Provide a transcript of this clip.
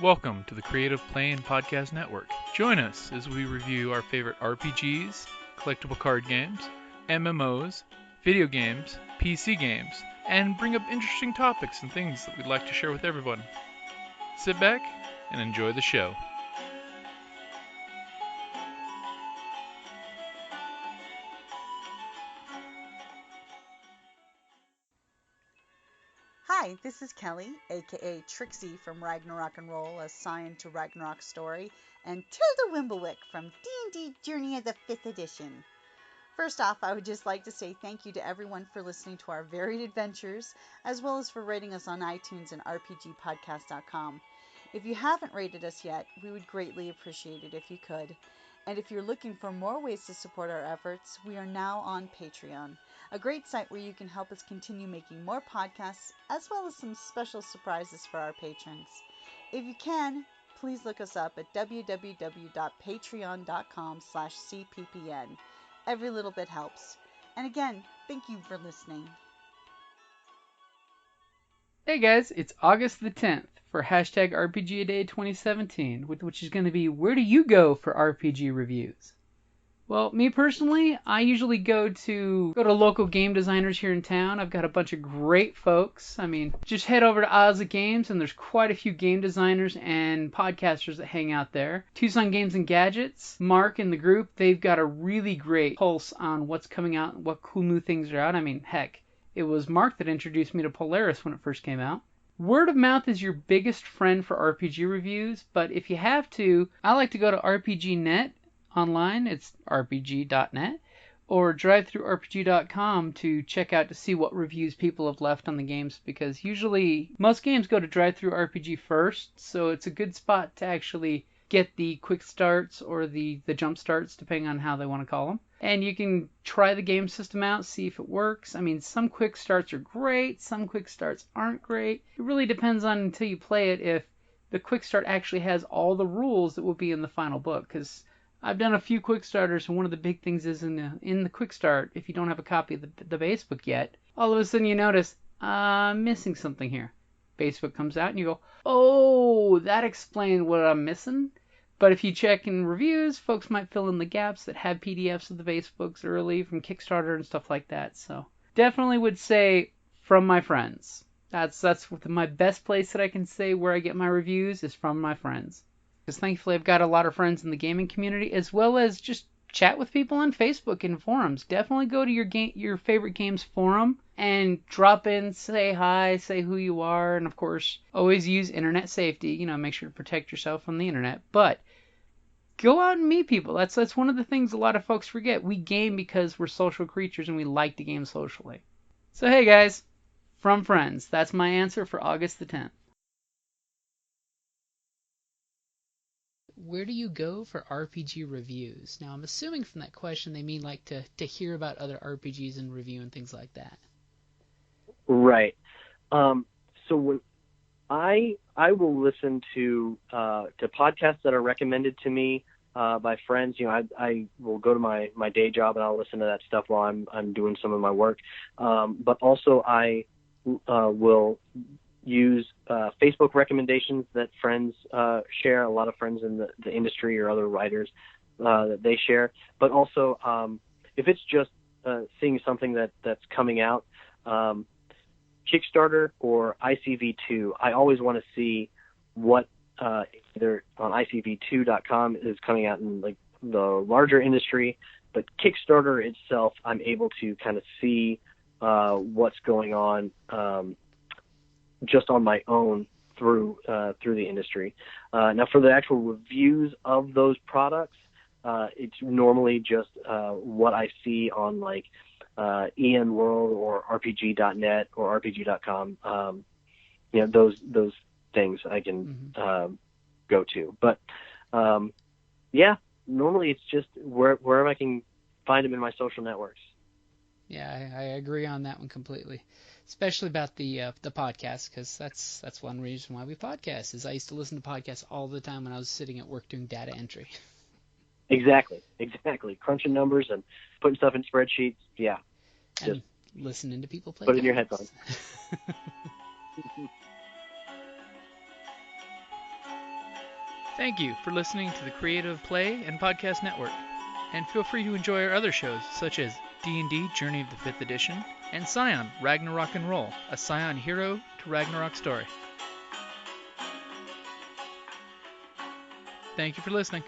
Welcome to the Creative Playing Podcast Network. Join us as we review our favorite RPGs, collectible card games, MMOs, video games, PC games, and bring up interesting topics and things that we'd like to share with everyone. Sit back and enjoy the show. Hi, this is Kelly, aka Trixie from Ragnarok and Roll, a Scion to Ragnarok story, and Tilda Wimblewick from D&D Journey of the 5th Edition. First off, I would just like to say thank you to everyone for listening to our varied adventures, as well as for rating us on iTunes and RPGpodcast.com. If you haven't rated us yet, we would greatly appreciate it if you could. And if you're looking for more ways to support our efforts, we are now on Patreon, a great site where you can help us continue making more podcasts, as well as some special surprises for our patrons. If you can, please look us up at www.patreon.com/cppn. Every little bit helps. And again, thank you for listening. Hey guys, it's August the 10th for hashtag RPGaDAY 2017, which is going to be where do you go for RPG reviews? Well, me personally, I usually go to local game designers here in town. I've got a bunch of great folks. Just head over to Isles of Games, and there's quite a few game designers and podcasters that hang out there. Tucson Games and Gadgets, Mark and the group, they've got a really great pulse on what's coming out and what cool new things are out. Heck, it was Mark that introduced me to Polaris when it first came out. Word of mouth is your biggest friend for RPG reviews, but if you have to, I like to go to RPGNet online. It's rpg.net, or drivethrurpg.com to check out to see what reviews people have left on the games, because usually most games go to DriveThruRPG first, so it's a good spot to actually get the quick starts or the jump starts, depending on how they want to call them. And you can try the game system out, see if it works. Some quick starts are great, some quick starts aren't great. It really depends on, until you play it, if the quick start actually has all the rules that will be in the final book, because I've done a few quick starters, and one of the big things is in the quick start, if you don't have a copy of the base book yet, all of a sudden you notice, I'm missing something here. Base book comes out, and you go, oh, that explained what I'm missing. But if you check in reviews, folks might fill in the gaps that have PDFs of the base books early from Kickstarter and stuff like that. So definitely would say from my friends. That's my best place that I can say where I get my reviews is from my friends. Because thankfully I've got a lot of friends in the gaming community, as well as just chat with people on Facebook and forums. Definitely go to your favorite games forum and drop in, say hi, say who you are, and of course always use internet safety. Make sure to protect yourself from the internet. But go out and meet people. That's one of the things a lot of folks forget. We game because we're social creatures and we like to game socially. So hey guys, from friends, that's my answer for August the 10th. Where do you go for RPG reviews? Now, I'm assuming from that question they mean like to hear about other RPGs and review and things like that. Right. So when I will listen to podcasts that are recommended to me by friends. I will go to my day job and I'll listen to that stuff while I'm doing some of my work. But also I will use Facebook recommendations that friends share. A lot of friends in the industry or other writers that they share. But also if it's just seeing something that's coming out, Kickstarter or ICV2, I always want to see what either on ICV2.com is coming out in like the larger industry, but Kickstarter itself, I'm able to kind of see what's going on just on my own through the industry. Now, for the actual reviews of those products, it's normally just what I see on like EN World or RPG.net or RPG.com. Those things I can go to. But normally it's just wherever I can find them in my social networks. Yeah, I agree on that one completely, especially about the podcast, because that's one reason why we podcast. Is I used to listen to podcasts all the time when I was sitting at work doing data entry. Exactly. Crunching numbers and putting stuff in spreadsheets. Yeah. And listening to people play. Put it in your headphones. Thank you for listening to the Creative Play and Podcast Network. And feel free to enjoy our other shows, such as D&D Journey of the 5th Edition and Scion Ragnarok and Roll, a Scion hero to Ragnarok story. Thank you for listening.